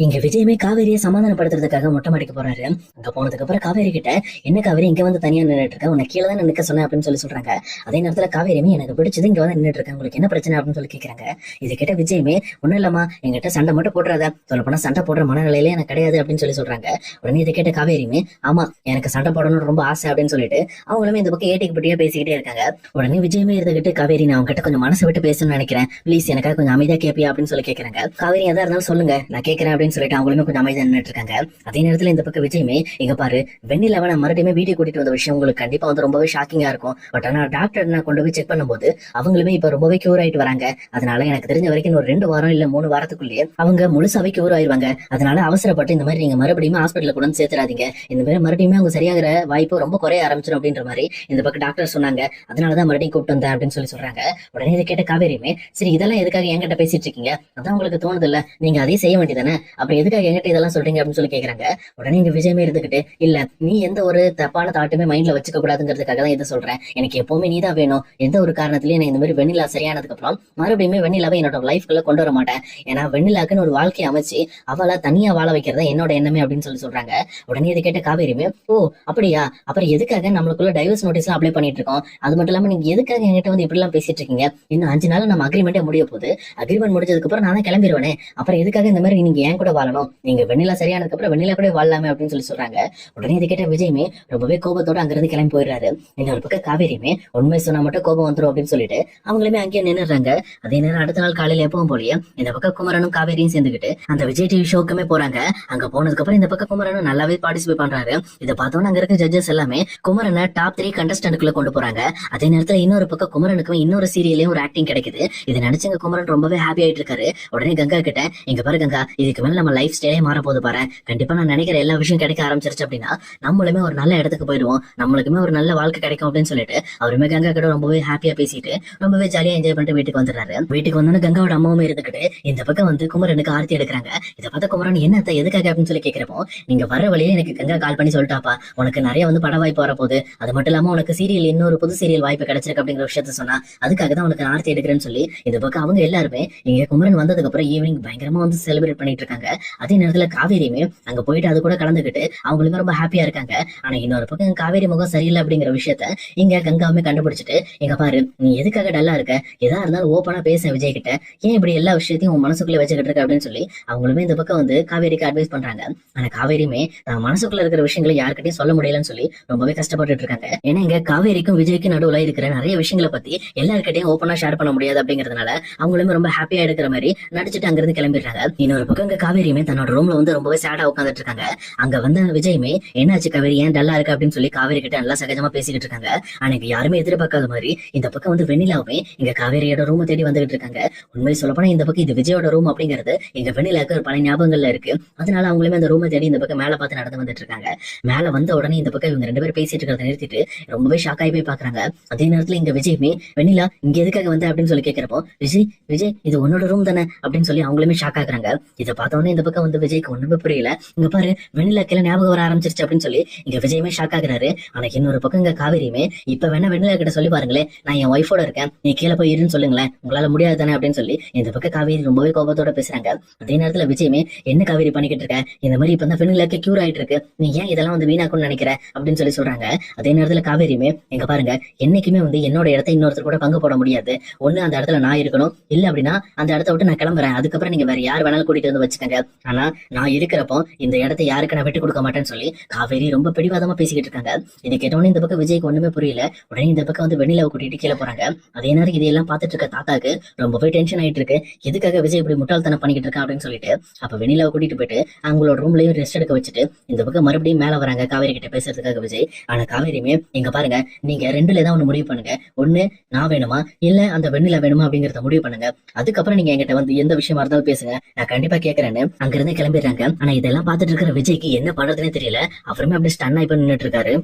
இங்க விஜயமே காவேரியை சமாதானப்படுத்துறதுக்காக மொட்டை மாடிக்கு போறாரு. அங்க போனதுக்கு அப்புறம் காவேரி கிட்ட, என்ன காவேரி இங்க வந்து தனியா நின்னுட்டு இருக்க, உன்னை கீழே தான் நிக்க சொன்னேன் அப்படின்னு சொல்றாங்க. அதே நேரத்துல காவேரியுமே எனக்கு பிடிச்சது இங்க வந்து நின்னுட்டு இருக்கேன், உங்களுக்கு என்ன பிரச்சனை அப்படின்னு கேக்குறாங்க. இது கிட்ட விஜயமே, ஒண்ணும் இல்லம்மா, எங்கிட்ட சண்டை மட்டும் போடுறதா, சொல்ல போனா சண்டை போடுற மனநிலையில எனக்கு கிடையாது அப்படின்னு சொல்றாங்க. உடனே இதை கேட்ட காவேரியுமே, ஆமா எனக்கு சண்டை போடணும்னு ரொம்ப ஆசை அப்படின்னு அவங்களுமே இந்த பக்கம் ஏட்டிக்கு பட்டியா பேசிக்கிட்டே இருக்காங்க. உடனே விஜயமே இருந்துகிட்டு, காவேரி நான் உங்ககிட்ட கொஞ்சம் மனசை விட்டு பேசணும்னு நினைக்கிறேன், ப்ளீஸ் எனக்காக கொஞ்சம் அமைதியா கேப்பியா அப்படின்னு கேக்குறாங்க. காவேரி எதா இருந்தாலும் சொல்லுங்க, நான் கேட்கறேன் அப்படின்னு அவங்களுமே கொஞ்சம் அமைதியா நின்னுட்டு இருக்காங்க. அதே நேரத்துல இந்த பக்கம் விஜயமே, இங்க பாரு வெண்ணிலாவை நான் மறுபடியும் வீடியோ கூட்டிட்டு வந்த விஷயம் உங்களுக்கு கண்டிப்பா வந்து ரொம்பவே ஷாக்கிங்கா இருக்கும். பட் ஆனா டாக்டர் நான் கொண்டு போய் செக் பண்ணும்போது அவங்களுமே இப்ப ரொம்பவே கியூர் ஆயிட்டு வராங்க. அதனால எனக்கு தெரிஞ்ச வரைக்கும் ஒரு 2 வாரம் இல்ல 3 வாரத்துக்குள்ளேயே அவங்க முழுசாவே கியூர் ஆயிருவாங்க. அதனால அவசரப்பட்டு இந்த மாதிரி நீங்க மறுபடியும் ஹாஸ்பிட்டல கூட சேர்த்துறாதீங்க, இந்த மாதிரி மறுபடியும் அவங்க சரியாகிற வாய்ப்பு ரொம்ப குறைய ஆரம்பிச்சிடும் அப்படின்ற மாதிரி இந்த பக்கம் டாக்டர் சொன்னாங்க. அதனாலதான் மறுபடியும் கூப்பிட்டு வந்தேன் அப்படின்னு சொல்றாங்க. உடனே இதை கேட்ட காவேரியுமே, சரி இதெல்லாம் எதுக்காக என்கிட்ட பேசிட்டு இருக்கீங்க, அதான் உங்களுக்கு தோணுது இல்ல, நீங்க அதே செய்ய வேண்டியதானே, அப்புறம் எதுக்காக என்கிட்ட இதெல்லாம் சொல்றீங்க அப்படின்னு கேக்குறாங்க. உடனே இங்க விஜயமே இருந்துகிட்டு, இல்ல நீ எந்த ஒரு தப்பான தாட்டுமே மைண்ட்ல வச்சுக்க கூடாதுங்கிறதுக்காக தான் இதை சொல்றேன், எனக்கு எப்பவுமே நீ தான் வேணும், எந்த ஒரு காரணத்திலயும் நான் இந்த மாதிரி வெண்ணிலா சரியானதுக்கு அப்புறம் மறுபடியுமே வெண்ணிலாவை என்னோட லைஃப்குள்ள கொண்டு வர மாட்டேன், ஏன்னா வெண்ணிலாக்குன்னு ஒரு வாழ்க்கையை அமைச்சு அவளை தனியா வாழ வைக்கிறதா என்னோட எண்ணமே அப்படின்னு சொல்றாங்க. உடனே இதை கேட்ட காவேரியுமே, ஓ அப்படியா, அப்புறம் எதுக்காக நம்மளுக்குள்ள டைவர்ஸ் நோட்டீஸ் அப்ளை பண்ணிட்டு இருக்கோம், அது மட்டும் இல்லாம நீங்க எதுக்காக என்கிட்ட வந்து இப்படி எல்லாம் பேசிட்டு இருக்கீங்க, இன்னும் 5 நாள் நம்ம அக்ரிமெண்டே முடிய போகுது, அக்ரிமெண்ட் முடிஞ்சதுக்கு அப்புறம் நான் கிளம்பிடுவேனே, அப்புறம் எதுக்காக இந்த மாதிரி நீங்க ஏன் கூட வாழணும், நீங்க வெண்ணிலா சரியானதுக்கு அப்புறம் வெண்ணிலா கூட வாழலாமே அப்படின்னு சொல்றாங்க. உடனே இதை கேட்ட விஜயமே ரொம்பவே கோபத்தோட அங்கிருந்து கிளம்பி போயிடுறாரு. இன்னொரு பக்கம் காவேரியுமே, உண்மை சொன்னா மட்டும் கோபம் வந்துடும் அப்படின்னு அவங்களுமே அங்கேயே நின்னுறாங்க. அதே நேரம் அடுத்த நாள் காலையில எப்பவும் போலயே இந்த பக்கம் குமரனும் காவேரியும் சேர்ந்துக்கிட்டு அந்த விஜய் டிவி ஷோக்குமே போறாங்க. அங்க போனதுக்கு அப்புறம் இந்த பக்கம் குமரனும் நல்லாவே பார்ட்டிசிபேட் பண்றாரு. இதை பார்த்தோன்னா அங்க இருக்க ஜட்ஜஸ் எல்லாமே குமரனை டாப் 3 கண்டஸ்டன்ட்குள்ள கொண்டு போறாங்க. அதே நேரத்துல இன்னொரு பக்கம் குமரனுக்கும் இன்னொரு சீரியலையும் ஒரு ஆக்டிங் கிடைக்குது. இதை நினைச்சுங்க குமரன் ரொம்பவே ஹாப்பி ஆயிட்டு இருக்காரு. உடனே கங்கா கிட்ட, இங்க பாரு கங்கா, இதுக்கு மேல நம்ம லைஃப் ஸ்டைலே மாற போது பாரு, கண்டிப்பா நான் நினைக்கிற எல்லா விஷயம் கிடைக்க ஆரம்பிச்சிருச்சு அப்படின்னா நம்மளுமே ஒரு நல்ல இடத்துக்கு போயிடுவோம், நம்மளுக்குமே ஒரு நல்ல வாழ்க்கை கிடைக்கும் அப்படின்னு அவருமே கங்கா கிட்ட ரொம்பவே ஹாப்பியா பேசிட்டு ரொம்பவே ஜாலியா என்ஜாய் பண்ணிட்டு வீட்டுக்கு வந்துடுறாரு. வீட்டுக்கு வந்தோன்னு கங்காவோட அம்மாவுமே இருந்துகிட்டு இந்த பக்கம் வந்து குமரனுக்கு ஆர்த்தி எடுக்கிறாங்க. இதை பார்த்த குமரன், என்ன எதுக்காக அப்படின்னு கேட்கிறப்போ, நீங்க வர வழியே எனக்கு கங்கா கால் பண்ணி சொல்லிட்டாப்பா, உனக்கு நிறைய வந்து பட வாய்ப்பு வரப்போகுது, அது மட்டும் இல்லாம உனக்கு சீரியல் இன்னொரு புது சீரியல் வாய்ப்பு கிடைச்சிருக்கு அப்படிங்கிற விஷயத்த சொன்னா, அதுக்காக தான் உனக்கு ஆர்த்தி எடுக்கிறேன்னு இந்த பக்கம் அவங்க எல்லாருமே இங்க குமரன் வந்ததுக்கு அப்புறம் ஈவினிங் பயங்கரமா வந்து செலிப்ரேட் பண்ணிட்டு இருக்காங்க. அதே நேரத்துல காவேரியுமே அங்க போயிட்டு அது கூட கலந்துகிட்டு அவங்களுமே ரொம்ப ஹாப்பியா இருக்காங்க. ஆனா இன்னொரு பக்கம் காவேரி முகம் சரியில்லை அப்படிங்கிற விஷயத்த இங்க கங்காவுமே கண்டுபிடிச்சிட்டு, எங்க பாரு நீ எதுக்காக டல்லா இருக்க, எதா இருந்தாலும் ஓப்பனா பேச விஜய் கிட்ட, ஏன் இப்படி எல்லா விஷயத்தையும் உன் மனசுக்குள்ள வச்சுக்கிட்டு இருக்க அப்படின்னு அவங்களுமே இந்த பக்கம் வந்து காவேரிக்கு அட்வைஸ் பண்றாங்க. ஆனா காவேரியுமே தான் மனசுக்குள்ள இருக்கிற விஷயங்களை யாருக்கிட்டையும் சொல்ல முடியலன்னு ரொம்பவே கஷ்டப்பட்டு இருக்காங்க. ஏன்னா இங்க காவேரிக்கும் விஜய்க்கும் நடுவுல இருக்கிற நிறைய விஷயங்களை பத்தி எல்லாருக்கிட்டையும் ஓப்பனா ஷேர் பண்ண முடியாது அப்படிங்கறதுனால அவங்களுமே ரொம்ப ஹாப்பியா எடுக்கிற மாதிரி நடிச்சுட்டு அங்கிருந்து கிளம்பிடுறாங்க. இன்னொரு பக்கம் இங்க காவேரியுமே தன்னோட ரூம்ல வந்து ரொம்பவே சேடா உட்காந்துட்டு இருக்காங்க. அங்க வந்து விஜயுமே, என்னாச்சு காவேரி ஏன் டல்லா இருக்கு அப்படின்னு காவேரி கிட்ட நல்லா சகஜமா பேசிக்கிட்டு இருக்காங்க. ஆனா இங்க யாருமே எதிர்பார்க்காத மாதிரி இந்த பக்கம் வந்து வெண்ணிலாவுமே இங்க காவேரியோட ரூம் தேடி வந்துகிட்டு இருக்காங்க. உண்மை சொல்லப்போனா இந்த பக்கம் இது விஜயோட ரூம் அப்படிங்கிறது எங்க வெண்ணிலாவுக்கு ஒரு பல ஞாபகங்கள்ல இருக்கு. அதனால அவங்களுமே அந்த ரூமை தேடி இந்த பக்கம் மேல பார்த்து நடந்து வந்துட்டு இருக்காங்க. மேல வந்த உடனே இந்த பக்கம் இவங்க 2 பேரும் பேசிட்டு இருக்கிறத நிறுத்திட்டு ரொம்பவே ஷாக் ஆகி போய் பாக்குறாங்க. அதே நேரத்துல இங்க விஜயுமே, வெண்ணிலா இங்க எதுக்காக வந்து அப்படின்னு கேட்கிறப்போ, விஜய் விஜய் இது உன்னோட ரூம் தானே அப்படின்னு அவங்களுமே ஷாக் ஆகுறாங்க. இதை பார்த்தோன்னே இந்த பக்கம் வந்து விஜய்க்கு ஒண்ணுமே புரியல. இங்க பாரு வெண்ணிலா கீழே ஞாபகம் வர ஆரம்பிச்சிருச்சு அப்படின்னு இங்க விஜயமே ஷாக் ஆகுறாரு. ஆனா இன்னொரு பக்கம் இங்க காவேரியுமே, இப்ப வேணா வெண்ணிலா கிட்ட சொல்லி பாருங்களேன், நான் என் ஒய்ஃபோட இருக்கேன், நீ கீழே போய் இருன்னு சொல்லுங்களேன், உங்களால முடியாது தானே அப்படின்னு இந்த பக்கம் காவேரி ரொம்பவே கோபத்தோட பேசுறாங்க. அதே நேரத்துல விஜயமே, என்ன காவேரி பண்ணிக்கிட்டு இருக்க, இந்த மாதிரி இப்ப தான் வெண்ணிலாக்கு கியூர் ஆயிட்டு இருக்கு, நீ ஏன் இதெல்லாம் வந்து வீணாக்கும்னு நினைக்கிற அப்படின்னு சொல்றாங்க. அதே நேரத்துல காவேரியுமே, எங்க பாருங்க என்னைக்குமே வந்து என்னோட இடத்த இன்னொருத்தர் கூட பங்கு போட முடியாது, ஒண்ணு அந்த இடத்துல நான் இருக்கணும், இல்ல அப்படின்னா அந்த இடத்த விட்டு நான் கிளம்புறேன், அதுக்கப்புறம் நீங்க வேற யார் வேணாலும் கூட்டிட்டு வந்து வச்சுக்கோங்க, ஆனா நான் இருக்கிறப்போ இந்த இடத்தை யாருக்கு நான் விட்டு கொடுக்க மாட்டேன்னு காவேரி ரொம்ப பிடிவாதமா பேசிக்கிட்டு இருக்காங்க. இதை கேட்டோன்னு இந்த பக்கம் விஜய்க்கு ஒண்ணுமே புரியல. உடனே இந்த பக்கம் வந்து வெண்ணிலாவை கூட்டிட்டு கீழே போறாங்க. அதே நேரம் இதையெல்லாம் பார்த்துட்டு இருக்க தாத்தாக்கு ரொம்பவே டென்ஷன் ஆயிட்டு இருக்கு, எதுக்காக விஜய் இப்படி முட்டாள்தனம் பண்ணிக்கிட்டு இருக்கான் அப்படின்னு அப்ப வெண்ணிலாவை கூட்டிட்டு போயிட்டு அவங்களோட ரூம்லயும் ரெஸ்ட் எடுக்க வச்சுட்டு இந்த பக்கம் மறுபடியும் மேல வராங்க காவேரி கிட்ட பேசுறதுக்காக விஜய். ஆனா காவேரியுமே, எங்க பாருங்க நீங்க 2ல ஏதாவது ஒண்ணு முடிவு பண்ணுங்க, ஒண்ணு நான் வேணுமா இல்ல அந்த வெண்ணிலா வேணுமா அப்படிங்கறத முடிவு பண்ணுங்க, அதுக்கப்புறம் நீங்க என்கிட்ட வந்து எந்த விஷயமா இருந்தாலும் பேசுங்க, நான் கண்டிப்பா கேட்கறேன்னு அங்கிருந்து கிளம்பிடுறாங்க. ஆனா இதெல்லாம் பார்த்துட்டு இருக்கிற விஜய்க்கு என்ன பண்றதுன்னே தெரியல. அப்புறமே அப்படியே ஸ்டன் ஆகி நின்னுட்டு இருக்காரு.